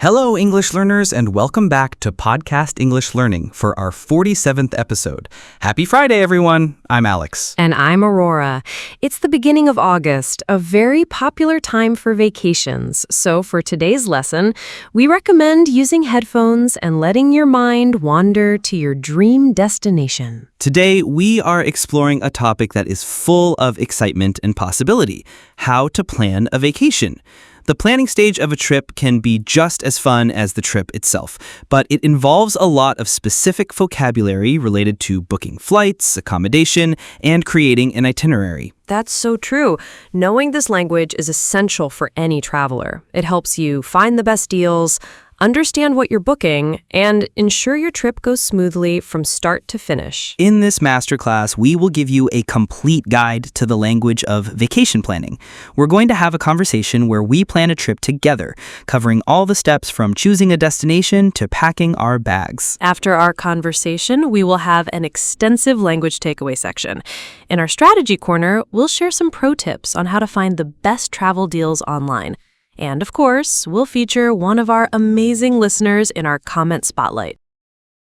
Hello, English learners, and welcome back to Podcast English Learning for our 47th episode. Happy Friday, everyone. I'm Alex. And I'm Aurora. It's the beginning of August, a very popular time for vacations. So for today's lesson, we recommend using headphones and letting your mind wander to your dream destination. Today, we are exploring a topic that is full of excitement and possibility: how to plan a vacation. The planning stage of a trip can be just as fun as the trip itself, but it involves a lot of specific vocabulary related to booking flights, accommodation, and creating an itinerary. That's so true. Knowing this language is essential for any traveler. It helps you find the best deals, understand what you're booking, and ensure your trip goes smoothly from start to finish. In this masterclass, we will give you a complete guide to the language of vacation planning. We're going to have a conversation where we plan a trip together, covering all the steps from choosing a destination to packing our bags. After our conversation, we will have an extensive language takeaway section. In our strategy corner, we'll share some pro tips on how to find the best travel deals online. And of course, we'll feature one of our amazing listeners in our comment spotlight.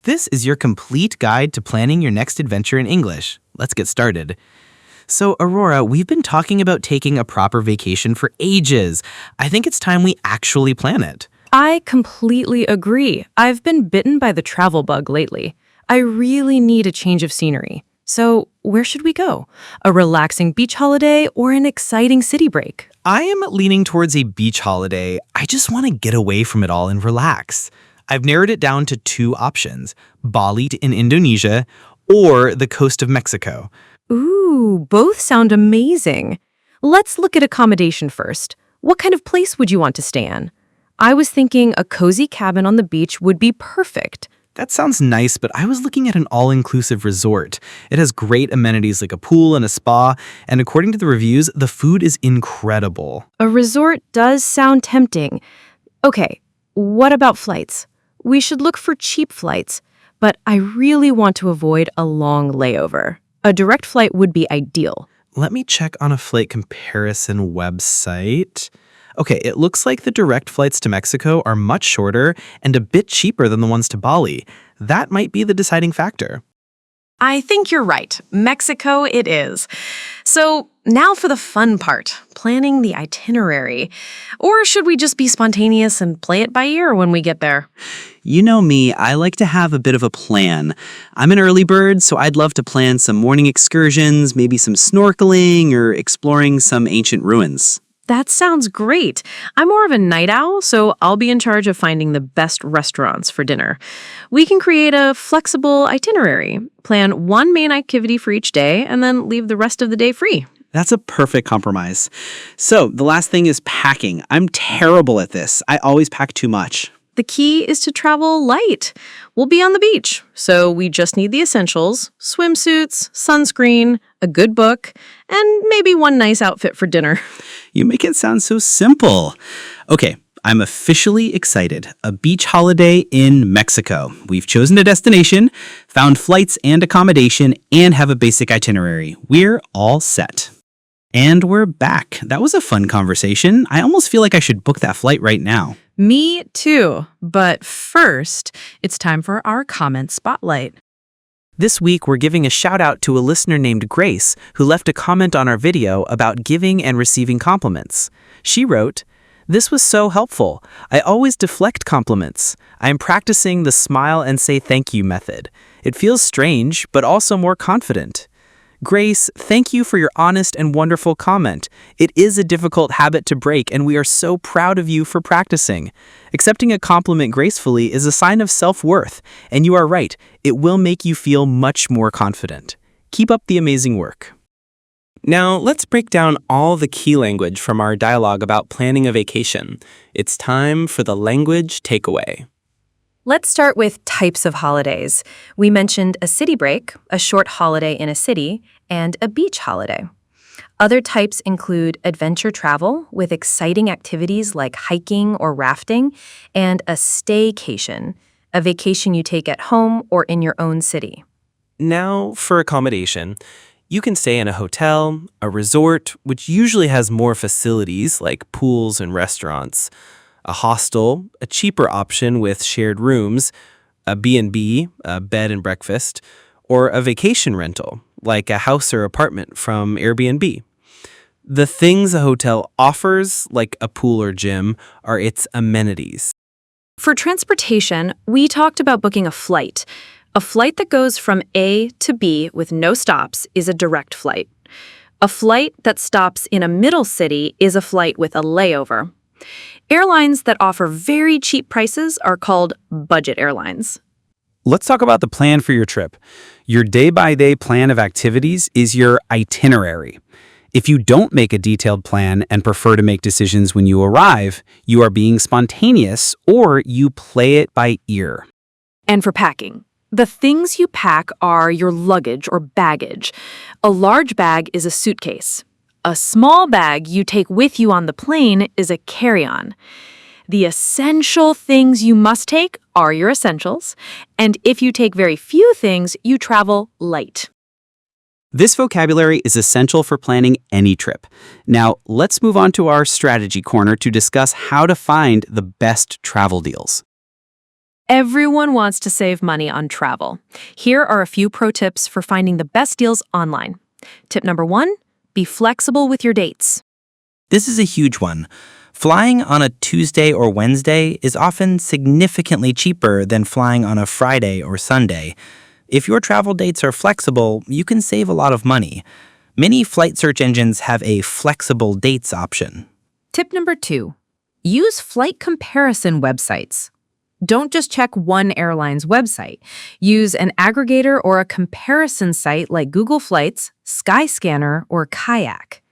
This is your complete guide to planning your next adventure in English. Let's get started. So, Aurora, we've been talking about taking a proper vacation for ages. I think it's time we actually plan it. I completely agree. I've been bitten by the travel bug lately. I really need a change of scenery. So, where should we go? A relaxing beach holiday or an exciting city break? I am leaning towards a beach holiday. I just want to get away from it all and relax. I've narrowed it down to two options: Bali in Indonesia or the coast of Mexico. Ooh, both sound amazing. Let's look at accommodation first. What kind of place would you want to stay in? I was thinking a cozy cabin on the beach would be perfect. That sounds nice, but I was looking at an all-inclusive resort. It has great amenities like a pool and a spa, and according to the reviews, the food is incredible. A resort does sound tempting. Okay, what about flights? We should look for cheap flights, but I really want to avoid a long layover. A direct flight would be ideal. Let me check on a flight comparison website. Okay, it looks like the direct flights to Mexico are much shorter and a bit cheaper than the ones to Bali. That might be the deciding factor. I think you're right. Mexico it is. So now for the fun part, planning the itinerary. Or should we just be spontaneous and play it by ear when we get there? You know me, I like to have a bit of a plan. I'm an early bird, so I'd love to plan some morning excursions, maybe some snorkeling or exploring some ancient ruins. That sounds great. I'm more of a night owl, so I'll be in charge of finding the best restaurants for dinner. We can create a flexible itinerary, plan one main activity for each day, and then leave the rest of the day free. That's a perfect compromise. So, the last thing is packing. I'm terrible at this. I always pack too much. The key is to travel light. We'll be on the beach, so we just need the essentials: swimsuits, sunscreen, a good book, and maybe one nice outfit for dinner. You make it sound so simple. Okay, I'm officially excited. A beach holiday in Mexico. We've chosen a destination, found flights and accommodation, and have a basic itinerary. We're all set. And we're back. That was a fun conversation. I almost feel like I should book that flight right now. Me too. But first, it's time for our comment spotlight. This week, we're giving a shout out to a listener named Grace, who left a comment on our video about giving and receiving compliments. She wrote, "This was so helpful. I always deflect compliments. I am practicing the smile and say thank you method. It feels strange, but also more confident." Grace, thank you for your honest and wonderful comment. It is a difficult habit to break, and we are so proud of you for practicing. Accepting a compliment gracefully is a sign of self-worth, and you are right, it will make you feel much more confident. Keep up the amazing work. Now, let's break down all the key language from our dialogue about planning a vacation. It's time for the language takeaway. Let's start with types of holidays. We mentioned a city break, a short holiday in a city, and a beach holiday. Other types include adventure travel with exciting activities like hiking or rafting, and a staycation, a vacation you take at home or in your own city. Now for accommodation. You can stay in a hotel, a resort, which usually has more facilities like pools and restaurants. a hostel, a cheaper option with shared rooms, a B&B, a bed and breakfast, or a vacation rental, like a house or apartment from Airbnb. The things a hotel offers, like a pool or gym, are its amenities. For transportation, we talked about booking a flight. A flight that goes from A to B with no stops is a direct flight. A flight that stops in a middle city is a flight with a layover. Airlines that offer very cheap prices are called budget airlines. Let's talk about the plan for your trip. Your day-by-day plan of activities is your itinerary. If you don't make a detailed plan and prefer to make decisions when you arrive, you are being spontaneous or you play it by ear. And for packing, the things you pack are your luggage or baggage. A large bag is a suitcase. A small bag you take with you on the plane is a carry-on. The essential things you must take are your essentials, and if you take very few things, you travel light. This vocabulary is essential for planning any trip. Now, let's move on to our strategy corner to discuss how to find the best travel deals. Everyone wants to save money on travel. Here are a few pro tips for finding the best deals online. Tip number 1, be flexible with your dates. This is a huge one. Flying on a Tuesday or Wednesday is often significantly cheaper than flying on a Friday or Sunday. If your travel dates are flexible, you can save a lot of money. Many flight search engines have a flexible dates option. Tip number 2, use flight comparison websites. Don't just check one airline's website. Use an aggregator or a comparison site like Google Flights, Skyscanner, or Kayak.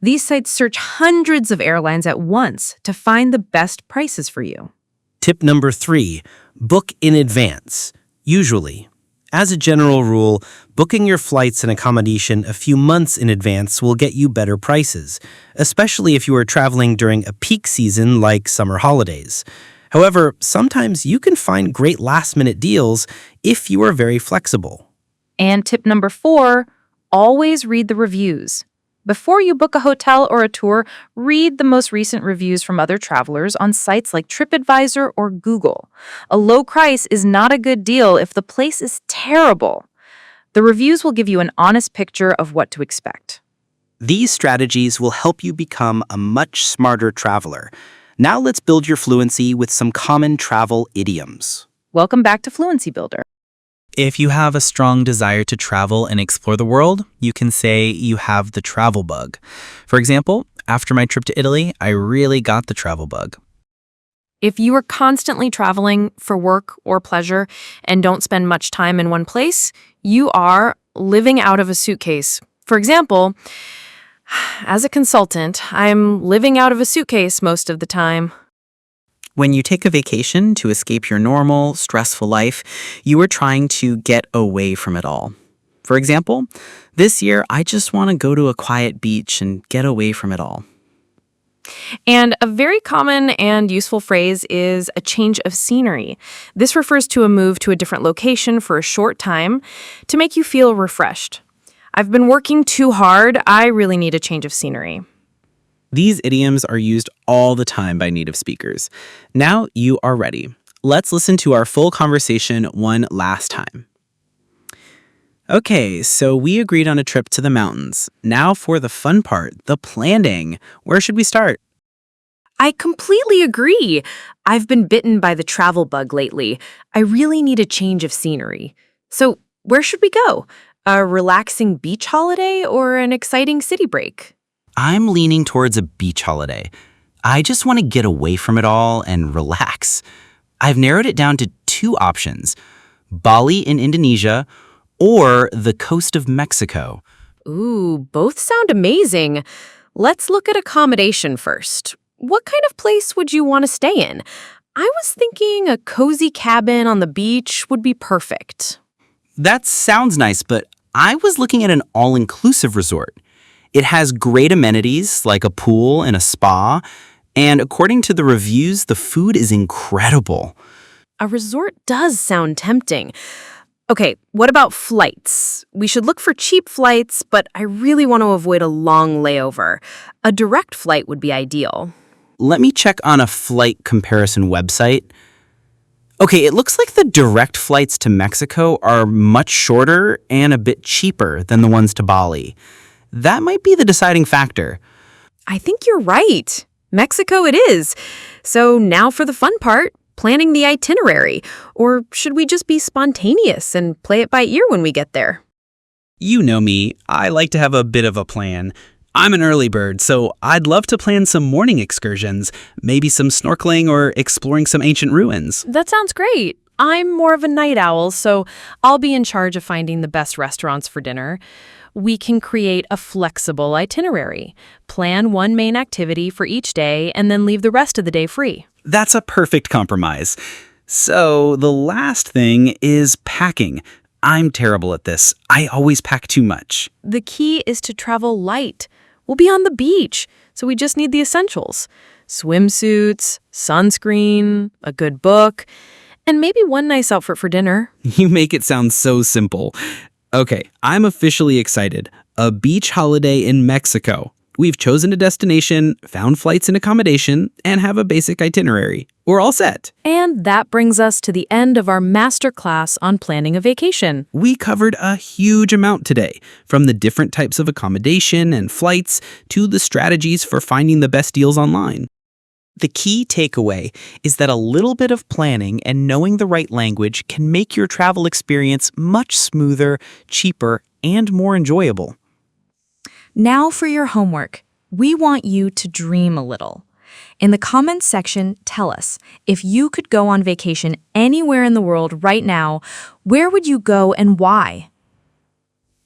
These sites search hundreds of airlines at once to find the best prices for you. Tip number 3, book in advance, usually. As a general rule, booking your flights and accommodation a few months in advance will get you better prices, especially if you are traveling during a peak season like summer holidays. However, sometimes you can find great last-minute deals if you are very flexible. And tip number 4, always read the reviews. Before you book a hotel or a tour, read the most recent reviews from other travelers on sites like TripAdvisor or Google. A low price is not a good deal if the place is terrible. The reviews will give you an honest picture of what to expect. These strategies will help you become a much smarter traveler. Now let's build your fluency with some common travel idioms. Welcome back to Fluency Builder. If you have a strong desire to travel and explore the world, you can say you have the travel bug. For example, after my trip to Italy, I really got the travel bug. If you are constantly traveling for work or pleasure and don't spend much time in one place, you are living out of a suitcase. For example, as a consultant, I'm living out of a suitcase most of the time. When you take a vacation to escape your normal, stressful life, you are trying to get away from it all. For example, this year I just want to go to a quiet beach and get away from it all. And a very common and useful phrase is a change of scenery. This refers to a move to a different location for a short time to make you feel refreshed. I've been working too hard. I really need a change of scenery. These idioms are used all the time by native speakers. Now you are ready. Let's listen to our full conversation one last time. Okay, so we agreed on a trip to the mountains. Now for the fun part, the planning. Where should we start? I completely agree. I've been bitten by the travel bug lately. I really need a change of scenery. So where should we go? A relaxing beach holiday or an exciting city break? I'm leaning towards a beach holiday. I just want to get away from it all and relax. I've narrowed it down to 2 options, Bali in Indonesia or the coast of Mexico. Ooh, both sound amazing. Let's look at accommodation first. What kind of place would you want to stay in? I was thinking a cozy cabin on the beach would be perfect. That sounds nice, but I was looking at an all-inclusive resort. It has great amenities like a pool and a spa, and according to the reviews, the food is incredible. A resort does sound tempting. Okay, what about flights? We should look for cheap flights, but I really want to avoid a long layover. A direct flight would be ideal. let me check on a flight comparison website. Okay, it looks like the direct flights to Mexico are much shorter and a bit cheaper than the ones to Bali. That might be the deciding factor. I think you're right. Mexico it is. So now for the fun part, planning the itinerary. Or should we just be spontaneous and play it by ear when we get there? You know me, I like to have a bit of a plan. I'm an early bird, so I'd love to plan some morning excursions, maybe some snorkeling or exploring some ancient ruins. That sounds great. I'm more of a night owl, so I'll be in charge of finding the best restaurants for dinner. We can create a flexible itinerary, plan one main activity for each day, and then leave the rest of the day free. That's a perfect compromise. So the last thing is packing. I'm terrible at this. I always pack too much. The key is to travel light. We'll be on the beach, so we just need the essentials. Swimsuits, sunscreen, a good book, and maybe one nice outfit for dinner. You make it sound so simple. Okay, I'm officially excited. A beach holiday in Mexico. We've chosen a destination, found flights and accommodation, and have a basic itinerary. We're all set. And that brings us to the end of our masterclass on planning a vacation. We covered a huge amount today, from the different types of accommodation and flights to the strategies for finding the best deals online. The key takeaway is that a little bit of planning and knowing the right language can make your travel experience much smoother, cheaper, and more enjoyable. Now for your homework. We want you to dream a little. In the comments section, tell us, if you could go on vacation anywhere in the world right now, where would you go and why?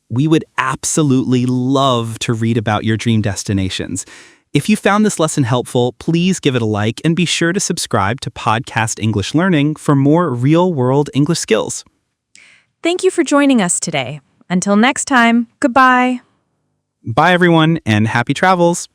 We would absolutely love to read about your dream destinations. If you found this lesson helpful, please give it a like and be sure to subscribe to Podcast English Learning for more real-world English skills. Thank you for joining us today. Until next time, goodbye. Bye, everyone, and happy travels.